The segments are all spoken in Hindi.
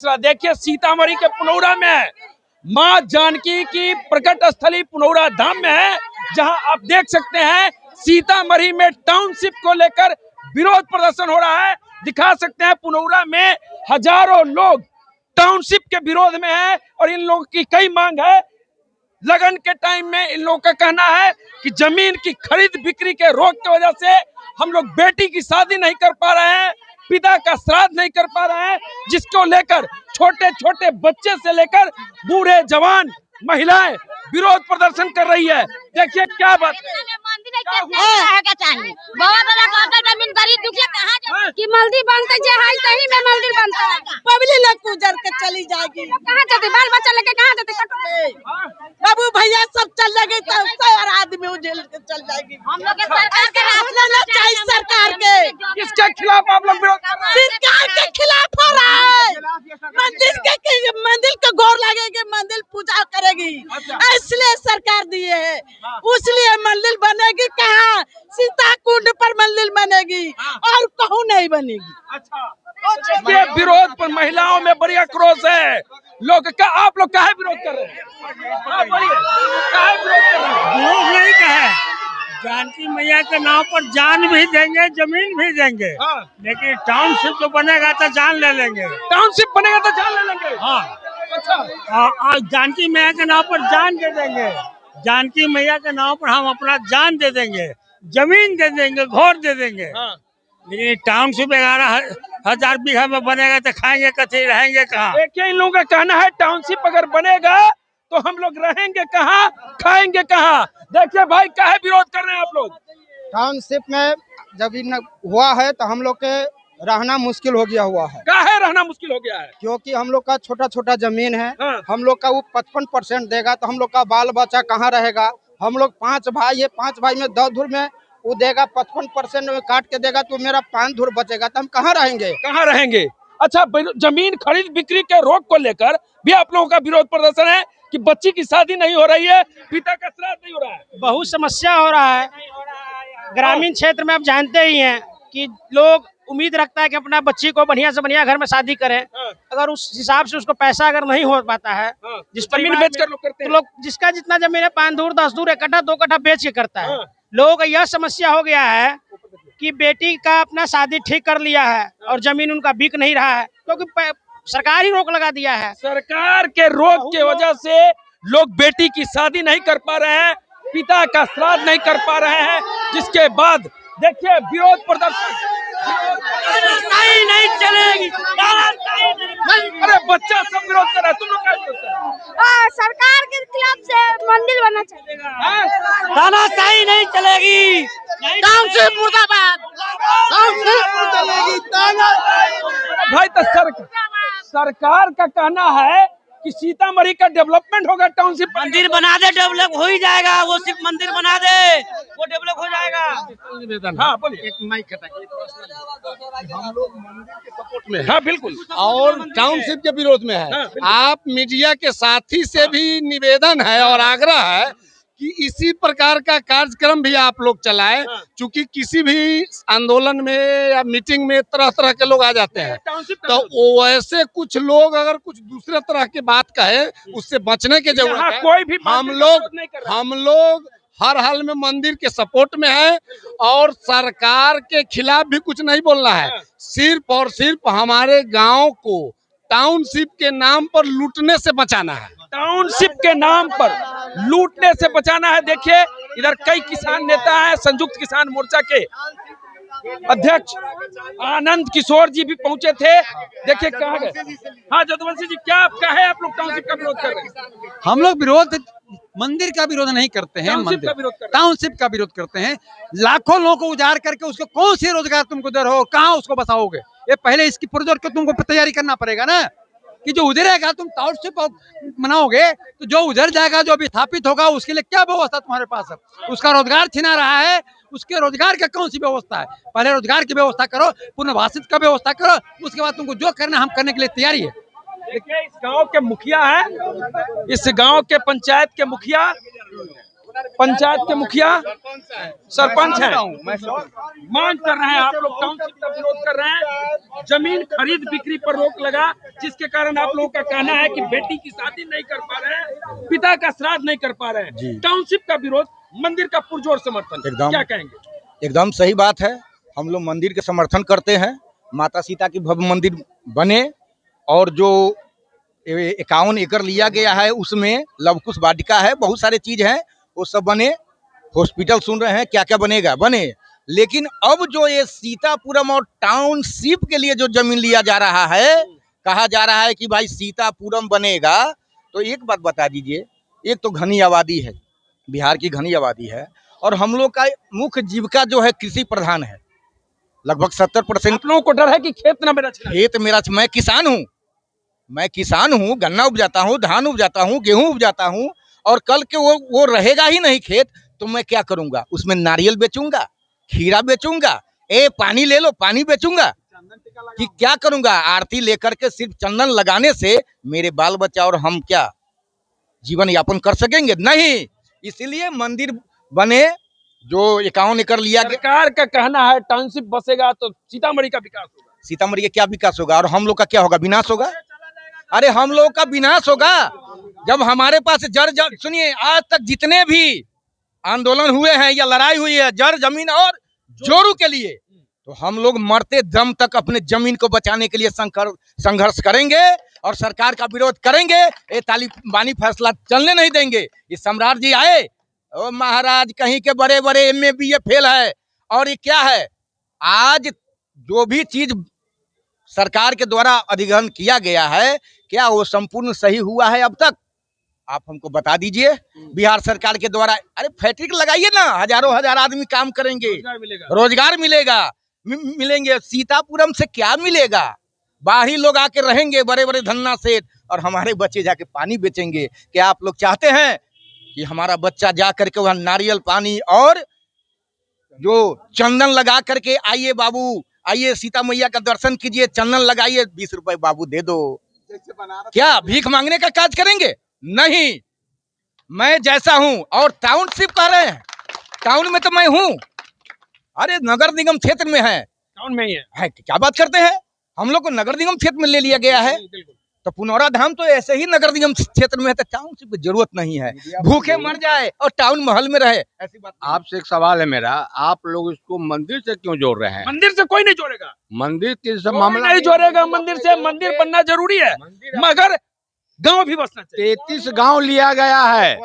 देखिए सीतामढ़ी के पुनौरा में मां जानकी की प्रकट स्थली पुनौरा धाम में है, जहां आप देख सकते हैं सीतामढ़ी में टाउनशिप को लेकर विरोध प्रदर्शन हो रहा है। दिखा सकते हैं पुनौरा में हजारों लोग टाउनशिप के विरोध में है और इन लोगों की कई मांग है। लगन के टाइम में इन लोगों का कहना है कि जमीन की खरीद बिक्री के रोक की वजह से हम लोग बेटी की शादी नहीं कर पा रहे हैं, पिता का श्राद्ध नहीं कर पा रहे हैं, जिसको लेकर छोटे छोटे बच्चे से लेकर बूढ़े जवान महिलाएं विरोध प्रदर्शन कर रही है। देखिए क्या बात जमीन गरीब दुखिया कहाँ की मंदिर बनते में मंदिर बनता है, पब्लिक लोग गुजर के चली जाएगी। कहाँ जाते बाल बच्चा लेके कहाँ जाते बाबू भैया सब चल जाएंगे तो और आदमी उजेल के चल जाएगी। हम लोग सरकार के चाहिए सरकार के किसके खिलाफ आप लोग विरोध कर रहे हैं? सरकार के खिलाफ हो रहा है। मंदिर को गौर लगेगी, मंदिर पूजा करेगी, इसलिए सरकार दिए है, उसलिए मंदिर बनेगी। कहाँ सीता कुंड पर मंदिर बनेगी और कहूँ नहीं बनेगी। अच्छा, ये विरोध पर महिलाओं में बड़ी आक्रोश है। लोग का आप लोग काहे विरोध कर रहे हैं? काहे विरोध कर रहे हैं? विरोध नहीं कहे, जानकी मैया के नाम पर जान भी देंगे, जमीन भी देंगे। लेकिन टाउनशिप जो बनेगा तो जान ले लेंगे। टाउनशिप बनेगा तो जान ले लेंगे। हाँ, अच्छा, जानकी मैया के नाम पर जान दे देंगे। जानकी मैया के नाम पर हम अपना जान दे देंगे, जमीन दे देंगे, घर दे देंगे। लेकिन टाउनशिप 11,000 बीघा में बनेगा तो खाएंगे कथी, रहेंगे कहाँ? देखिए इन लोगों का कहना है टाउनशिप अगर बनेगा तो हम लोग रहेंगे कहाँ, खाएंगे कहाँ। देखिए भाई काहे विरोध कर रहे हैं आप लोग? टाउनशिप में जब हुआ है तो हम लोग के रहना मुश्किल हो गया हुआ है। काहे रहना मुश्किल हो गया है? क्योंकि हम लोग का छोटा छोटा जमीन है। हम लोग का वो 55% देगा तो हम लोग का बाल बच्चा कहाँ रहेगा। हम लोग 5 भाई है, 5 भाई में 10 धुर में वो देगा, 55% में काट के देगा तो मेरा 5 धुर बचेगा तो हम कहाँ रहेंगे? कहाँ रहेंगे? अच्छा, जमीन खरीद बिक्री के रोक को लेकर भी आप लोगों का विरोध प्रदर्शन है कि बच्ची की शादी नहीं हो रही है, पिता का श्राद्ध नहीं हो रहा है। बहुत समस्या हो रहा है ग्रामीण क्षेत्र में। आप जानते ही हैं कि लोग उम्मीद रखता है कि अपना बच्ची को बढ़िया से बढ़िया घर में शादी करें। अगर उस हिसाब से उसको पैसा अगर नहीं हो पाता है, जिस जमीन बेचकर लोग करते हैं, तो लोग जिसका जितना जमीन है 5 धूर 10 धूर 1 कट्ठा 2 कट्ठा बेच के करता है। लोगों का यह समस्या हो गया है कि बेटी का अपना शादी ठीक कर लिया है और जमीन उनका बिक नहीं रहा है, क्योंकि सरकार ही रोक लगा दिया है। सरकार के रोक की वजह से लोग बेटी की शादी नहीं कर पा रहे हैं, पिता का श्राद्ध नहीं कर पा रहे हैं, जिसके बाद देखिए विरोध प्रदर्शन नहीं चलेगी। अरे बच्चा सब विरोध कर रहा है, तुम लोग क्या विरोध कर रहे हो? सरकार के खिलाफ से मंदिर बनना चाहिए। तानाशाही नहीं चलेगी। टाउनशिप मुर्दाबाद, भाई तो सरकार का कहना है कि सीतामढ़ी का डेवलपमेंट होगा, टाउनशिप मंदिर बना दे, डेवलप हो ही जाएगा। वो सिर्फ मंदिर बना दे, वो डेवलप हो जाएगा। हाँ बोलिए। हम लोग मंदिर के सपोर्ट में है। हाँ बिल्कुल। और टाउनशिप के विरोध में है। आप मीडिया के साथी से भी निवेदन है और आग्रह है कि इसी प्रकार का कार्यक्रम भी आप लोग चलाएं, क्योंकि किसी भी आंदोलन में या मीटिंग में तरह तरह के लोग आ जाते हैं, तो वैसे कुछ लोग अगर कुछ दूसरे तरह की बात कहे उससे बचने की जरूरत है। कोई भी हम लोग हर हाल में मंदिर के सपोर्ट में है और सरकार के खिलाफ भी कुछ नहीं बोलना है। सिर्फ और सिर्फ हमारे गांव को टाउनशिप के नाम पर लूटने से बचाना है। टाउनशिप के नाम पर लूटने से बचाना है। देखिए इधर कई किसान नेता हैं, संयुक्त किसान मोर्चा के अध्यक्ष आनंद किशोर जी भी पहुंचे थे। देखिए कहाँ गए। हाँ जदुवंशी जी, क्या आप कहे आप लोग टाउनशिप का विरोध कर रहे हैं? हम लोग विरोध मंदिर का विरोध नहीं करते हैं, टाउनशिप का विरोध करते हैं। लाखों लोगों को उजाड़ करके उसको कौन सी रोजगार तुमको दे रहे हो, कहाँ उसको बसाओगे? ये पहले इसकी प्रोजेक्ट को तुमको तैयारी करना पड़ेगा ना, कि जो उधरेगा तुम टाउनशिप बनाओगे तो जो उधर जाएगा, जो विस्थापित होगा, उसके लिए क्या व्यवस्था तुम्हारे पास है? उसका रोजगार छीना रहा है, उसके रोजगार का कौन सी व्यवस्था है? पहले रोजगार की व्यवस्था करो, पुनर्वासित का व्यवस्था करो, उसके बाद तुमको जो करना हम करने के लिए तैयारी है। देखिए इस गांव के मुखिया हैं, इस गांव के पंचायत के मुखिया पंचायत के मुखिया सरपंच हैं, मांग कर रहे हैं, आप लोग टाउनशिप का विरोध कर रहे हैं, जमीन खरीद बिक्री पर रोक लगा, जिसके कारण आप लोगों का कहना है कि बेटी की शादी नहीं कर पा रहे हैं, पिता का श्राद्ध नहीं कर पा रहे हैं। टाउनशिप का विरोध, मंदिर का पुरजोर समर्थन, क्या कहेंगे? एकदम सही बात है। हम लोग मंदिर के समर्थन करते हैं, माता सीता की भव्य मंदिर बने, और जो 51 एकड़ लिया गया है उसमें लवकुश वाटिका है, बहुत सारे चीज हैं, वो सब बने। हॉस्पिटल सुन रहे हैं, क्या क्या बनेगा बने। लेकिन अब जो ये सीतापुरम और टाउनशिप के लिए जो जमीन लिया जा रहा है, कहा जा रहा है कि भाई सीतापुरम बनेगा, तो एक बात बता दीजिए, एक तो घनी आबादी है, बिहार की घनी आबादी है, और हम लोग का मुख्य जीविका जो है कृषि प्रधान है, लगभग 70%। आप लोगों को डर है कि खेत न मेरा चला? खेत मेरा, मैं किसान हूँ, गन्ना उपजाता हूँ, धान उपजाता हूँ, गेहूं उपजाता हूँ, और कल के वो रहेगा ही नहीं खेत, तो मैं क्या करूंगा? उसमें नारियल बेचूंगा, खीरा बेचूंगा, पानी ले लो, पानी बेचूंगा कि क्या करूंगा? आरती लेकर के सिर्फ चंदन लगाने से मेरे बाल बच्चा और हम क्या जीवन यापन कर सकेंगे? नहीं। इसीलिए मंदिर बने, जो 51 एकड़ लिया गया। सरकार का कहना है टाउनशिप बसेगा तो सीतामढ़ी का विकास होगा। सीतामढ़ी का क्या विकास होगा? और हम लोग का क्या होगा? विनाश होगा। अरे हम लोग का विनाश होगा जब हमारे पास सुनिए, आज तक जितने भी आंदोलन हुए हैं या लड़ाई हुई है जड़ जमीन और जोरू के लिए, तो हम लोग मरते दम तक अपने जमीन को बचाने के लिए संघर्ष करेंगे और सरकार का विरोध करेंगे। ये तालिबानी फैसला चलने नहीं देंगे। ये सम्राट जी आए, ओ महाराज, कहीं के बड़े बड़े MA BA फेल है, और ये क्या है? आज जो भी चीज सरकार के द्वारा अधिग्रहण किया गया है, क्या वो संपूर्ण सही हुआ है अब तक? आप हमको बता दीजिए। बिहार सरकार के द्वारा, अरे फैक्ट्री लगाइए ना, हजारों हजार आदमी काम करेंगे, रोजगार मिलेगा, मिलेंगे। सीतापुरम से क्या मिलेगा? बाहरी लोग आके रहेंगे, बड़े बड़े धन्ना सेठ, और हमारे बच्चे जाके पानी बेचेंगे। क्या आप लोग चाहते हैं कि हमारा बच्चा जा करके वहाँ नारियल पानी और जो चंदन लगा करके, आइए बाबू, आइए सीता मैया का दर्शन कीजिए, चंदन लगाइए, 20 रुपए बाबू दे दो, क्या भीख मांगने का काज करेंगे? नहीं। मैं जैसा हूं, और टाउनशिप कह रहे हैं, टाउन में तो मैं हूं, अरे नगर निगम क्षेत्र में है, टाउन में ही है क्या बात करते हैं? हम लोग को नगर निगम क्षेत्र में ले लिया गया है, तो पुनौरा धाम तो ऐसे ही नगर निगम क्षेत्र में है, तो टाउनशिप की जरूरत नहीं है। भूखे मर जाए और टाउन महल में रहे, ऐसी बात। आपसे एक सवाल है मेरा, आप लोग इसको मंदिर से क्यों जोड़ रहे हैं? मंदिर से कोई नहीं जोड़ेगा, मंदिर के सब मामला नहीं जोड़ेगा मंदिर से। मंदिर बनना जरूरी है, मगर गांव भी बसना चाहिए। 33 गांव लिया गया है,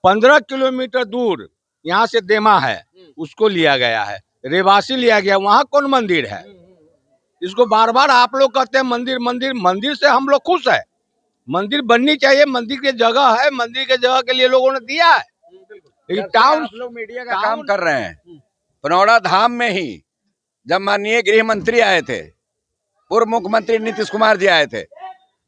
15 किलोमीटर दूर यहाँ से देमा है, उसको लिया गया है। रेवासी लिया गया, वहाँ कौन मंदिर है? इसको बार बार आप लोग कहते हैं मंदिर मंदिर। मंदिर से हम लोग खुश है, मंदिर बननी चाहिए, मंदिर की जगह है, मंदिर के जगह के लिए लोगों ने दिया है। लेकिन टाउन लोग मीडिया का काम कर रहे हैं। पुनौरा धाम में ही जब माननीय गृह मंत्री आए थे, पूर्व मुख्यमंत्री नीतीश कुमार जी आए थे,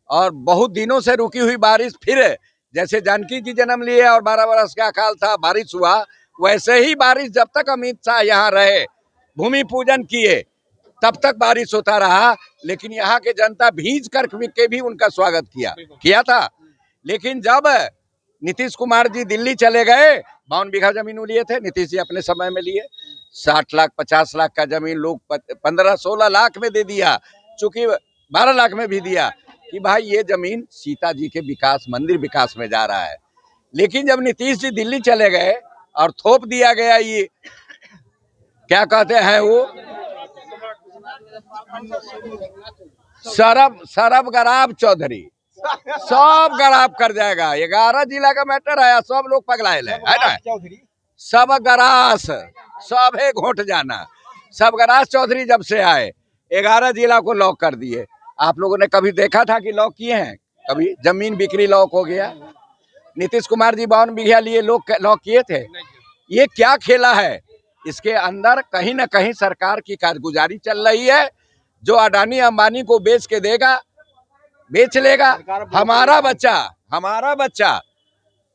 और बहुत दिनों से रुकी हुई बारिश फिर, जैसे जानकी जी जन्म लिए और 12 बरस का अकाल था, बारिश हुआ, वैसे ही बारिश जब तक अमित शाह यहाँ रहे, भूमि पूजन किए, तब तक बारिश होता रहा। लेकिन यहाँ के जनता भीज कर के भी उनका स्वागत किया था। लेकिन जब नीतीश कुमार जी दिल्ली चले गए, 52 बीघा जमीन लिए थे, नीतीश जी अपने समय में लिए 60 लाख 50 लाख का जमीन लोग 15-16 लाख में दे दिया, चूंकि 12 लाख में भी दिया कि भाई ये जमीन सीता जी के विकास, मंदिर विकास में जा रहा है। लेकिन जब नीतीश जी दिल्ली चले गए और थोप दिया गया, ये क्या कहते हैं वो सरब गराब चौधरी, सब गराब कर जाएगा। 11 जिला का मैटर है, सब लोग पगलायल है ना, सब गरास, सब है घोट जाना। सब गरास चौधरी जब से आए 11 जिला को लॉक कर दिए। आप लोगों ने कभी देखा था कि लॉक किए हैं? कभी जमीन बिक्री लॉक हो गया? नीतीश कुमार जी 52 बीघा लिए लोग लॉक किए थे? ये क्या खेला है? इसके अंदर कहीं ना कहीं सरकार की कारगुजारी चल रही है। जो अडानी अंबानी को बेच के देगा, बेच लेगा, हमारा बच्चा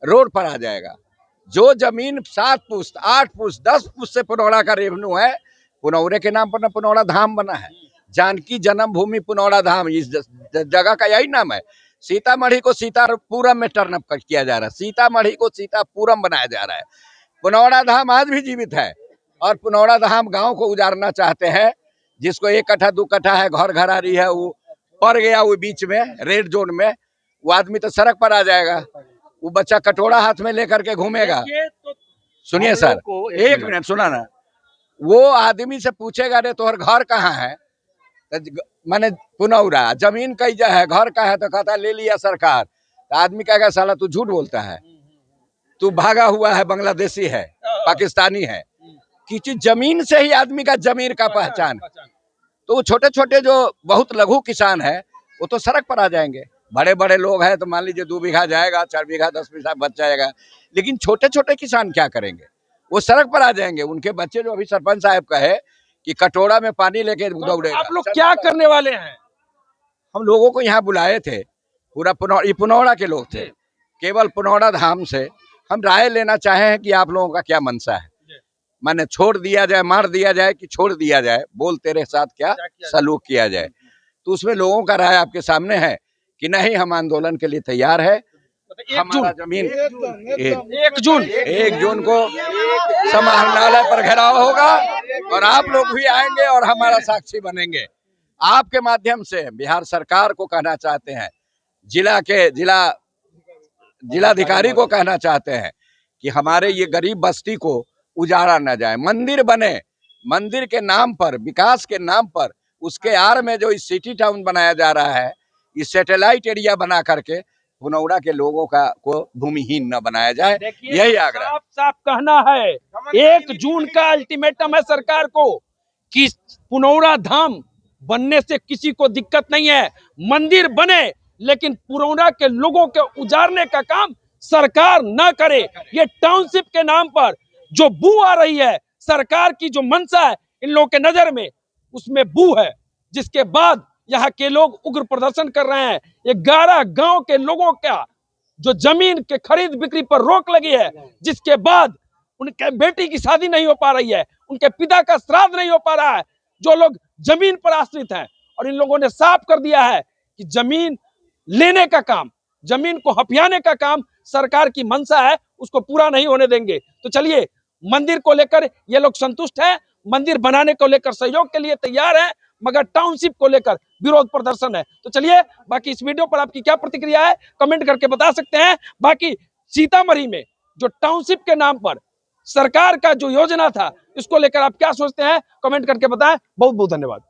रोड पर आ जाएगा। जो जमीन 7 पुश्त 8 पुश्त 10 पुश्त से पुनौरा का रेवेन्यू है, पुनौरे के नाम पर ना पुनौरा धाम बना है। जानकी जन्मभूमि पुनौरा धाम, इस जगह का यही नाम है। सीतामढ़ी को सीतापुरम में टर्न अप किया जा रहा है, सीतामढ़ी को सीतापुरम बनाया जा रहा है। पुनौड़ा धाम आज भी जीवित है और पुनौड़ा धाम गांव को उजाड़ना चाहते हैं। जिसको 1 कट्ठा 2 कट्ठा है, घर घरारी है, वो पड़ गया वो बीच में रेड जोन में, वो आदमी तो सड़क पर आ जाएगा। वो बच्चा कटोरा हाथ में लेकर के घूमेगा। सुनिए सर, 1 मिनट सुना ना, वो आदमी से पूछेगा रे तोहर घर कहाँ है, माने पुनौरा, जमीन कई है, घर का है, तो कहता ले लिया सरकार। तो आदमी कहेगा साला तू झूठ बोलता है, तू भागा हुआ है, बांग्लादेशी है, पाकिस्तानी है। किसी जमीन से ही आदमी का जमीन का पहचान। तो छोटे छोटे जो बहुत लघु किसान है वो तो सड़क पर आ जाएंगे। बड़े बड़े लोग हैं तो मान लीजिए 2 बीघा जाएगा, 4 बीघा 10 बीघा बच जाएगा, लेकिन छोटे छोटे किसान क्या करेंगे, वो सड़क पर आ जाएंगे। उनके बच्चे जो अभी सरपंच साहब कहे कि कटोरा में पानी लेके दौड़े। आप लोग क्या करने वाले हैं? हम लोगों को यहाँ बुलाए थे, पूरा पुनौड़ा के लोग थे, केवल पुनौड़ा धाम से हम राय लेना चाहे हैं कि आप लोगों का क्या मनसा है। माने छोड़ दिया जाए, मार दिया जाए कि छोड़ दिया जाए, बोल तेरे साथ क्या सलूक किया जाए। तो उसमें लोगों का राय आपके सामने है कि नहीं, हम आंदोलन के लिए तैयार है। हमारा जमीन 1 जून को समाहरणालय पर घेराव होगा और आप लोग भी आएंगे और हमारा साक्षी बनेंगे। आपके माध्यम से बिहार सरकार को कहना चाहते हैं, जिलाधिकारी को कहना चाहते हैं कि हमारे ये गरीब बस्ती को उजाड़ा न जाए। मंदिर बने, मंदिर के नाम पर, विकास के नाम पर, उसके आड़ में जो इस सिटी टाउन बनाया जा रहा है, इस सैटेलाइट एरिया बना करके पुनौड़ा के लोगों को भूमिहीन न बनाया जाए, यही आग्रह। साफ साफ कहना है, 1 जून का अल्टीमेटम है सरकार को कि पुनौड़ा धाम बनने से किसी को दिक्कत नहीं है, मंदिर बने, लेकिन पुनौड़ा के लोगों के उजाड़ने का काम सरकार न करे। ये टाउनशिप के नाम पर जो बू आ रही है, सरकार की जो मंशा है इन लोगों के नजर में, उसमें बू है, जिसके बाद यहाँ के लोग उग्र प्रदर्शन कर रहे हैं। 11 गांव के लोगों का जो जमीन के खरीद बिक्री पर रोक लगी है, जिसके बाद उनके बेटी की शादी नहीं हो पा रही है, उनके पिता का श्राद्ध नहीं हो पा रहा है, जो लोग जमीन पर आश्रित हैं। और इन लोगों ने साफ कर दिया है कि जमीन लेने का काम, जमीन को हथियाने का काम सरकार की मंशा है, उसको पूरा नहीं होने देंगे। तो चलिए, मंदिर को लेकर ये लोग संतुष्ट हैं, मंदिर बनाने को लेकर सहयोग के लिए तैयार हैं, मगर टाउनशिप को लेकर विरोध प्रदर्शन है। तो चलिए, बाकी इस वीडियो पर आपकी क्या प्रतिक्रिया है कमेंट करके बता सकते हैं। बाकी सीतामढ़ी में जो टाउनशिप के नाम पर सरकार का जो योजना था, इसको लेकर आप क्या सोचते हैं कमेंट करके बताएं। बहुत बहुत धन्यवाद।